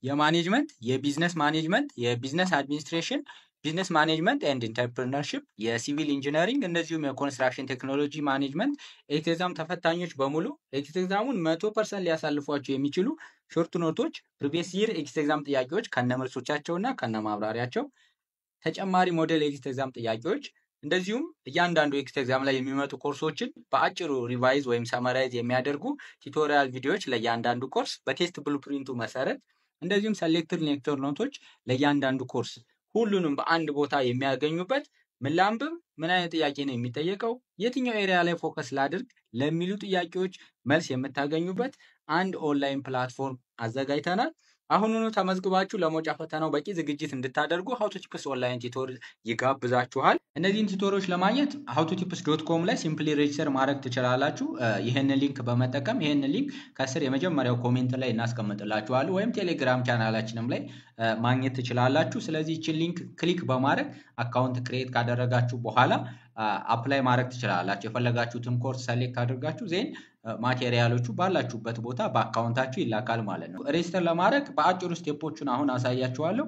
የማኔጅመንት የቢዝነስ ማኔጅመንት የቢዝነስ አድሚኒስትሬሽን ቢዝነስ ማኔጅመንት ኤንድ ኢንተርፕረነርሺፕ የሲቪል ኢንጂነሪንግ እንደዚሁም የኮንስትራክሽን ቴክኖሎጂ ማኔጅመንት ኤግዛም ተፈታኞች በሙሉ ኤግዛሙን 100% ሊያሳልፏቸው የሚችሉ ሾርት ኖቶች ፕሪቪየስ ይር ኤግዛም ጥያቄዎች ከነመልሶቻቸውና ከነማብራሪያቸው ተጨማሪ ሞዴል ኤግዛም ጥያቄዎች እንደዚሁም እያንዳንዱ ኤግዛም ላይ የሚመጡ ኮርሶችን በአጭሩ ሪቫይዝ ወይም ሰመራይዝ የሚያደርጉ ቱቶሪያል ቪዲዮዎች ለእያንዳንዱ ኮርስ በቴስት ብሉፕሪንቱ መሰረት እንደዚሁም ሰሌክትድ ሌክቸር ኖቶች ለእያንዳንዱ ኮርስ ሁሉንም በአንድ ቦታ የሚያገኙበት ምን ላንብብ፣ ምን አይነት ጥያቄ ነው የሚጠየቀው፣ የትኛው ኤሪያ ላይ ፎከስ ላድርግ ለሚሉ ጥያቄዎች መልስ የምታገኙበት አንድ ኦንላይን ፕላትፎርም አዘጋጅተናል። አሁኑኑ ተመዝግባችሁ ለመውጫ ፈተናው በቂ ዝግጅት እንድታደርጉ howtotips ኦንላይን ቲቶር ይጋብዛችኋል። እነዚህን ቲቶሮች ለማግኘት howtotips.com ላይ ሲምፕሊ ሬጂስተር ማድረግ ትችላላችሁ። ይሄንን ሊንክ በመጠቀም ይሄንን ሊንክ ከስር የመጀመሪያው ኮሜንት ላይ እናስቀምጥላችኋለን ወይም ቴሌግራም ቻናላችንም ላይ ማግኘት ትችላላችሁ። ስለዚህ እቺን ሊንክ ክሊክ በማድረግ አካውንት ክሬት ካደረጋችሁ በኋላ አፕላይ ማድረግ ትችላላችሁ። የፈለጋችሁትን ኮርስ ሰሌክት አድርጋችሁ ዜን ማቴሪያሎቹ ባላችሁበት ቦታ በአካውንታችሁ ይላካል ማለት ነው። ሬጂስተር ለማድረግ በአጭሩ ስቴፖቹን አሁን አሳያችኋለሁ።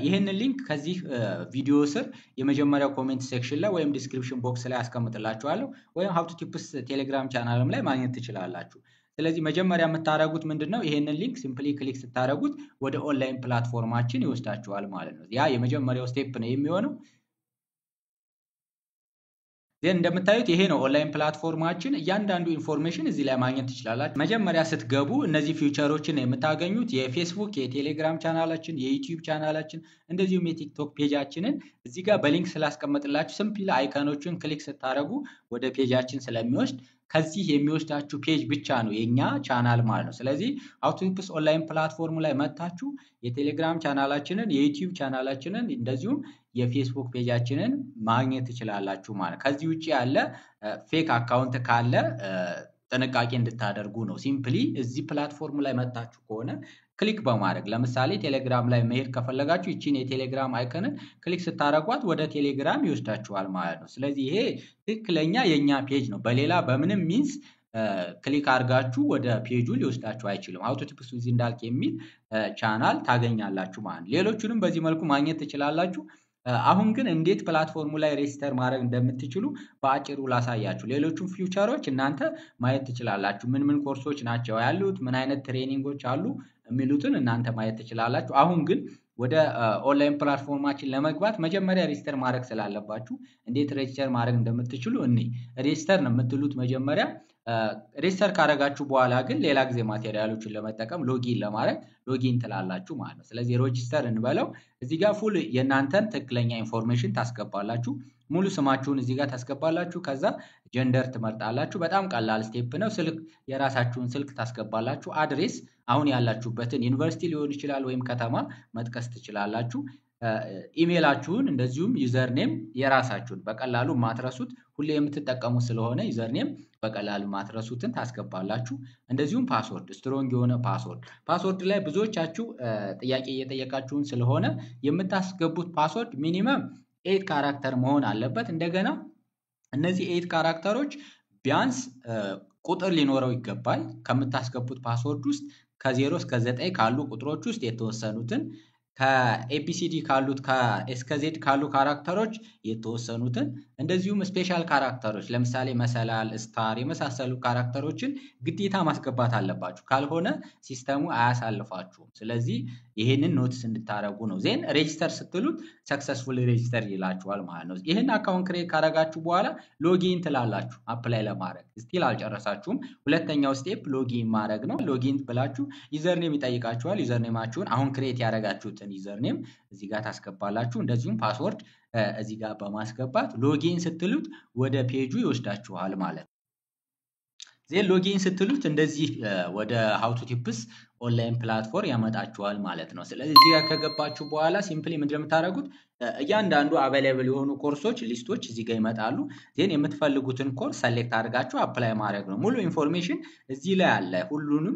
ይሄንን ሊንክ ከዚህ ቪዲዮ ስር የመጀመሪያው ኮሜንት ሴክሽን ላይ ወይም ዲስክሪፕሽን ቦክስ ላይ አስቀምጥላችኋለሁ ወይም howtotips ቴሌግራም ቻናልም ላይ ማግኘት ትችላላችሁ። ስለዚህ መጀመሪያ የምታደርጉት ምንድነው? ይሄንን ሊንክ ሲምፕሊ ክሊክ ስታደርጉት ወደ ኦንላይን ፕላትፎርማችን ይወስዳችኋል ማለት ነው። ያ የመጀመሪያው ስቴፕ ነው የሚሆነው። እንደምታዩት ይሄ ነው ኦንላይን ፕላትፎርማችን። እያንዳንዱ ኢንፎርሜሽን እዚህ ላይ ማግኘት ትችላላችሁ። መጀመሪያ ስትገቡ እነዚህ ፊውቸሮችን የምታገኙት የፌስቡክ፣ የቴሌግራም ቻናላችን፣ የዩቲዩብ ቻናላችን እንደዚሁም የቲክቶክ ፔጃችንን እዚህ ጋር በሊንክ ስላስቀምጥላችሁ ሲምፕሊ አይከኖችን ክሊክ ስታደርጉ ወደ ፔጃችን ስለሚወስድ ከዚህ የሚወስዳችሁ ፔጅ ብቻ ነው የኛ ቻናል ማለት ነው። ስለዚህ howtotips ኦንላይን ፕላትፎርም ላይ መጣችሁ የቴሌግራም ቻናላችንን፣ የዩቲዩብ ቻናላችንን እንደዚሁም የፌስቡክ ፔጃችንን ማግኘት ትችላላችሁ ማለት። ከዚህ ውጪ ያለ ፌክ አካውንት ካለ ጥንቃቄ እንድታደርጉ ነው። ሲምፕሊ እዚህ ፕላትፎርም ላይ መጣችሁ ከሆነ ክሊክ በማድረግ ለምሳሌ ቴሌግራም ላይ መሄድ ከፈለጋችሁ እቺን የቴሌግራም አይከንን ክሊክ ስታደርጓት ወደ ቴሌግራም ይወስዳችኋል ማለት ነው። ስለዚህ ይሄ ትክክለኛ የኛ ፔጅ ነው። በሌላ በምንም ሚንስ ክሊክ አድርጋችሁ ወደ ፔጁ ሊወስዳችሁ አይችልም። howtotips with እንዳልክ የሚል ቻናል ታገኛላችሁ ማለት ነው። ሌሎቹንም በዚህ መልኩ ማግኘት ትችላላችሁ። አሁን ግን እንዴት ፕላትፎርሙ ላይ ሬጂስተር ማድረግ እንደምትችሉ በአጭሩ ላሳያችሁ። ሌሎቹም ፊውቸሮች እናንተ ማየት ትችላላችሁ። ምን ኮርሶች ናቸው ያሉት፣ ምን አይነት ትሬኒንጎች አሉ የሚሉትን እናንተ ማየት ትችላላችሁ። አሁን ግን ወደ ኦንላይን ፕላትፎርማችን ለመግባት መጀመሪያ ሬጂስተር ማድረግ ስላለባችሁ እንዴት ሬጂስተር ማድረግ እንደምትችሉ ሬጂስተር ነው የምትሉት መጀመሪያ። ሬጂስተር ካደረጋችሁ በኋላ ግን ሌላ ጊዜ ማቴሪያሎችን ለመጠቀም ሎጊን ለማድረግ ሎጊን ትላላችሁ ማለት ነው። ስለዚህ ሬጂስተር እንበለው። እዚህ ጋር ፉል የእናንተን ትክክለኛ ኢንፎርሜሽን ታስገባላችሁ። ሙሉ ስማችሁን እዚህ ጋር ታስገባላችሁ። ከዛ ጀንደር ትመርጣላችሁ። በጣም ቀላል ስቴፕ ነው። ስልክ የራሳችሁን ስልክ ታስገባላችሁ። አድሬስ አሁን ያላችሁበትን ዩኒቨርሲቲ ሊሆን ይችላል ወይም ከተማ መጥቀስ ትችላላችሁ። ኢሜይላችሁን እንደዚሁም ዩዘርኔም የራሳችሁን በቀላሉ ማትረሱት ሁሌ የምትጠቀሙት ስለሆነ ዩዘርኔም በቀላሉ ማትረሱትን ታስገባላችሁ። እንደዚሁም ፓስወርድ ስትሮንግ የሆነ ፓስወርድ ላይ ብዙዎቻችሁ ጥያቄ እየጠየቃችሁን ስለሆነ የምታስገቡት ፓስወርድ ሚኒመም 8 ካራክተር መሆን አለበት። እንደገና እነዚህ 8 ካራክተሮች ቢያንስ ቁጥር ሊኖረው ይገባል። ከምታስገቡት ፓስወርድ ውስጥ ከ0 እስከ 9 ካሉ ቁጥሮች ውስጥ የተወሰኑትን ከኤቢሲዲ ካሉት ከኤስከ ዜድ ካሉ ካራክተሮች የተወሰኑትን እንደዚሁም ስፔሻል ካራክተሮች ለምሳሌ መሰላል፣ ስታር የመሳሰሉ ካራክተሮችን ግዴታ ማስገባት አለባችሁ። ካልሆነ ሲስተሙ አያሳልፋችሁም። ስለዚህ ይሄንን ኖቲስ እንድታረጉ ነው። ዜን ሬጂስተር ስትሉት ሰክሰስፉሊ ሬጂስተር ይላችኋል ማለት ነው። ይሄን አካውንት ክሬት ካደረጋችሁ በኋላ ሎጊን ትላላችሁ። አፕላይ ለማድረግ ስቲል አልጨረሳችሁም። ሁለተኛው ስቴፕ ሎጊን ማድረግ ነው። ሎጊን ብላችሁ ዩዘርኔም ይጠይቃችኋል። ዩዘርኔማችሁን አሁን ክሬት ያደረጋችሁትን ዩዘርኔም እዚህ ጋር ታስገባላችሁ። እንደዚሁም ፓስወርድ እዚህ ጋር በማስገባት ሎጊን ስትሉት ወደ ፔጁ ይወስዳችኋል ማለት ነው። ዜን ሎጊን ስትሉት እንደዚህ ወደ howtotips ኦንላይን ፕላትፎርም ያመጣችኋል ማለት ነው። ስለዚህ እዚህ ጋር ከገባችሁ በኋላ ሲምፕሊ ምንድነው የምታደርጉት? እያንዳንዱ አቬሌብል የሆኑ ኮርሶች ሊስቶች እዚህ ጋር ይመጣሉ። ዜን የምትፈልጉትን ኮርስ ሰሌክት አድርጋችሁ አፕላይ ማድረግ ነው። ሙሉ ኢንፎርሜሽን እዚህ ላይ አለ። ሁሉንም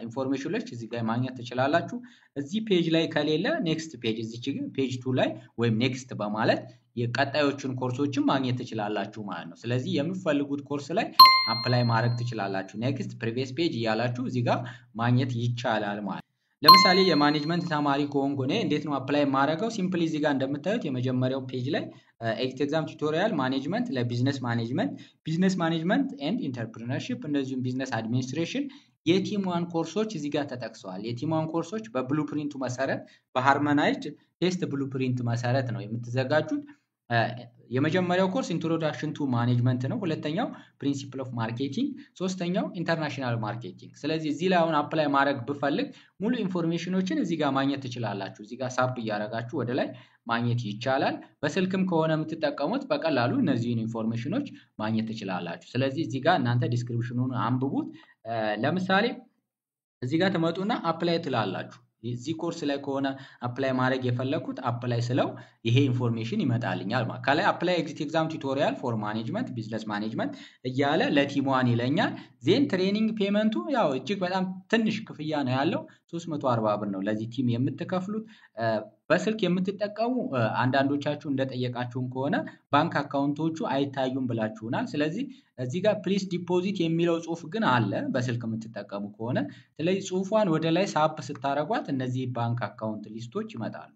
ኢንፎርሜሽኖች እዚህ ጋር ማግኘት ትችላላችሁ። እዚህ ፔጅ ላይ ከሌለ ኔክስት ፔጅ እዚች ጋር ፔጅ 2 ላይ ወይም ኔክስት በማለት የቀጣዮቹን ኮርሶችን ማግኘት ትችላላችሁ ማለት ነው። ስለዚህ የምትፈልጉት ኮርስ ላይ አፕላይ ማድረግ ትችላላችሁ። ኔክስት ፕሪቪየስ ፔጅ እያላችሁ እዚህ ጋር ማግኘት ይቻላል ማለት ነው። ለምሳሌ የማኔጅመንት ተማሪ ከሆንኩ እኔ እንዴት ነው አፕላይ ማድረገው? ሲምፕሊ እዚህ ጋር እንደምታዩት የመጀመሪያው ፔጅ ላይ ኤግዛም ቱቶሪያል ማኔጅመንት ለቢዝነስ ማኔጅመንት ኤንድ ኢንተርፕሪነርሺፕ እንደዚሁም ቢዝነስ አድሚኒስትሬሽን የቲም ዋን ኮርሶች እዚህ ጋር ተጠቅሰዋል። የቲም ዋን ኮርሶች በብሉፕሪንቱ መሰረት በሃርመናይዝድ ቴስት ብሉፕሪንት መሰረት ነው የምትዘጋጁት። የመጀመሪያው ኮርስ ኢንትሮዳክሽን ቱ ማኔጅመንት ነው። ሁለተኛው ፕሪንሲፕል ኦፍ ማርኬቲንግ፣ ሶስተኛው ኢንተርናሽናል ማርኬቲንግ። ስለዚህ እዚህ ላይ አሁን አፕላይ ማድረግ ብፈልግ ሙሉ ኢንፎርሜሽኖችን እዚህ ጋር ማግኘት ትችላላችሁ። እዚህ ጋር ሳብ እያደረጋችሁ ወደ ላይ ማግኘት ይቻላል። በስልክም ከሆነ የምትጠቀሙት በቀላሉ እነዚህን ኢንፎርሜሽኖች ማግኘት ትችላላችሁ። ስለዚህ እዚህ ጋር እናንተ ዲስክሪፕሽኑን አንብቡት። ለምሳሌ እዚህ ጋር ትመጡና አፕላይ ትላላችሁ። እዚህ ኮርስ ላይ ከሆነ አፕላይ ማድረግ የፈለኩት አፕላይ ስለው ይሄ ኢንፎርሜሽን ይመጣልኛል ማለት ከላይ አፕላይ ኤግዛም ቱቶሪያል ፎር ማኔጅመንት ቢዝነስ ማኔጅመንት እያለ ለቲም ዋን ይለኛል። ዜን ትሬኒንግ ፔመንቱ ያው እጅግ በጣም ትንሽ ክፍያ ነው ያለው 340 ብር ነው ለዚህ ቲም የምትከፍሉት። በስልክ የምትጠቀሙ አንዳንዶቻችሁ እንደጠየቃችሁም ከሆነ ባንክ አካውንቶቹ አይታዩም ብላችሁናል። ስለዚህ እዚህ ጋር ፕሊስ ዲፖዚት የሚለው ጽሁፍ ግን አለ በስልክ የምትጠቀሙ ከሆነ። ስለዚህ ጽሁፏን ወደ ላይ ሳብ ስታረጓት እነዚህ ባንክ አካውንት ሊስቶች ይመጣሉ።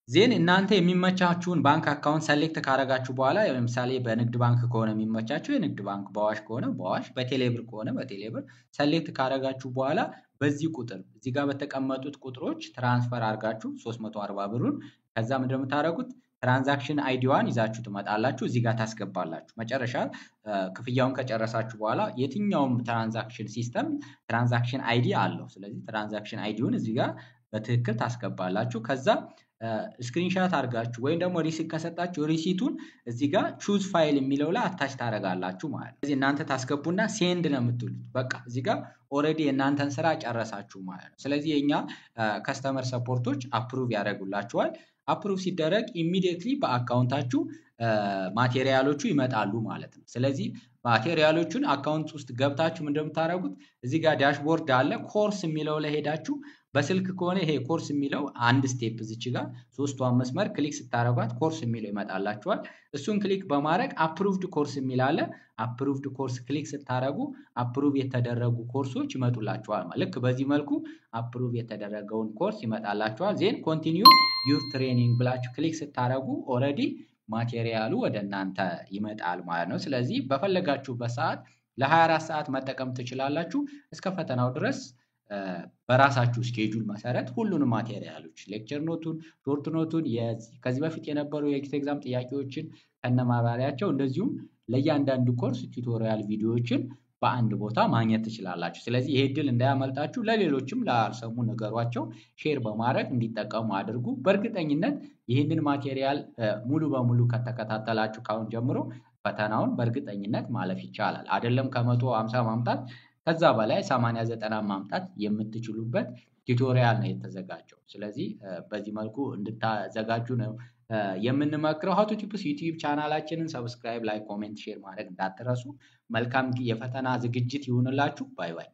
ዜን እናንተ የሚመቻችሁን ባንክ አካውንት ሰሌክት ካረጋችሁ በኋላ ለምሳሌ በንግድ ባንክ ከሆነ የሚመቻችሁ የንግድ ባንክ፣ በአዋሽ ከሆነ በአዋሽ፣ በቴሌብር ከሆነ በቴሌብር ሰሌክት ካረጋችሁ በኋላ በዚህ ቁጥር እዚህ ጋር በተቀመጡት ቁጥሮች ትራንስፈር አድርጋችሁ 340 ብሩን ከዛ ምንድነው የምታደርጉት? ትራንዛክሽን አይዲዋን ይዛችሁ ትመጣላችሁ። እዚህ ጋር ታስገባላችሁ። መጨረሻ ክፍያውን ከጨረሳችሁ በኋላ የትኛውም ትራንዛክሽን ሲስተም ትራንዛክሽን አይዲ አለው። ስለዚህ ትራንዛክሽን አይዲውን እዚህ ጋር በትክክል ታስገባላችሁ። ከዛ ስክሪንሻት አድርጋችሁ ወይም ደግሞ ሪሲት ከሰጣችሁ ሪሲቱን እዚህ ጋር ቹዝ ፋይል የሚለው ላይ አታች ታደርጋላችሁ ማለት ነው። ስለዚህ እናንተ ታስገቡና ሴንድ ነው የምትሉት። በቃ እዚህ ጋር ኦልሬዲ የእናንተን ስራ ጨረሳችሁ ማለት ነው። ስለዚህ የኛ ከስተመር ሰፖርቶች አፕሩቭ ያደርጉላችኋል። አፕሩቭ ሲደረግ ኢሚዲየትሊ በአካውንታችሁ ማቴሪያሎቹ ይመጣሉ ማለት ነው። ስለዚህ ማቴሪያሎቹን አካውንት ውስጥ ገብታችሁ እንደምታደርጉት እዚህ ጋር ዳሽቦርድ አለ። ኮርስ የሚለው ላይ ሄዳችሁ በስልክ ከሆነ ይሄ ኮርስ የሚለው አንድ ስቴፕ እዚች ጋር ሶስቷን መስመር ክሊክ ስታደርጓት ኮርስ የሚለው ይመጣላችኋል። እሱን ክሊክ በማድረግ አፕሩቭድ ኮርስ የሚል አለ። አፕሩቭድ ኮርስ ክሊክ ስታደርጉ አፕሩቭ የተደረጉ ኮርሶች ይመጡላችኋል። ልክ በዚህ መልኩ አፕሩቭ የተደረገውን ኮርስ ይመጣላችኋል። ዜን ኮንቲኒዩ ዩር ትሬኒንግ ብላችሁ ክሊክ ስታደርጉ ኦልሬዲ ማቴሪያሉ ወደ እናንተ ይመጣል ማለት ነው። ስለዚህ በፈለጋችሁበት ሰዓት ለ24 ሰዓት መጠቀም ትችላላችሁ። እስከ ፈተናው ድረስ በራሳችሁ ስኬጁል መሰረት ሁሉንም ማቴሪያሎች ሌክቸር ኖቱን፣ ሾርት ኖቱን፣ ከዚህ በፊት የነበሩ የኤግዛም ጥያቄዎችን ከነማብራሪያቸው እንደዚሁም ለእያንዳንዱ ኮርስ ቱቶሪያል ቪዲዮዎችን በአንድ ቦታ ማግኘት ትችላላችሁ። ስለዚህ ይሄ እድል እንዳያመልጣችሁ ለሌሎችም ላልሰሙ ነገሯቸው ሼር በማድረግ እንዲጠቀሙ አድርጉ። በእርግጠኝነት ይህንን ማቴሪያል ሙሉ በሙሉ ከተከታተላችሁ ካሁን ጀምሮ ፈተናውን በእርግጠኝነት ማለፍ ይቻላል። አይደለም ከ150 ማምጣት ከዛ በላይ 80 90 ማምጣት የምትችሉበት ቱቶሪያል ነው የተዘጋጀው። ስለዚህ በዚህ መልኩ እንድታዘጋጁ ነው የምንመክረው። ሃው ቱ ቲፕስ ዩቲዩብ ቻናላችንን ሰብስክራይብ፣ ላይክ፣ ኮሜንት፣ ሼር ማድረግ እንዳትረሱ። መልካም የፈተና ዝግጅት ይሁንላችሁ። ባይ ባይ።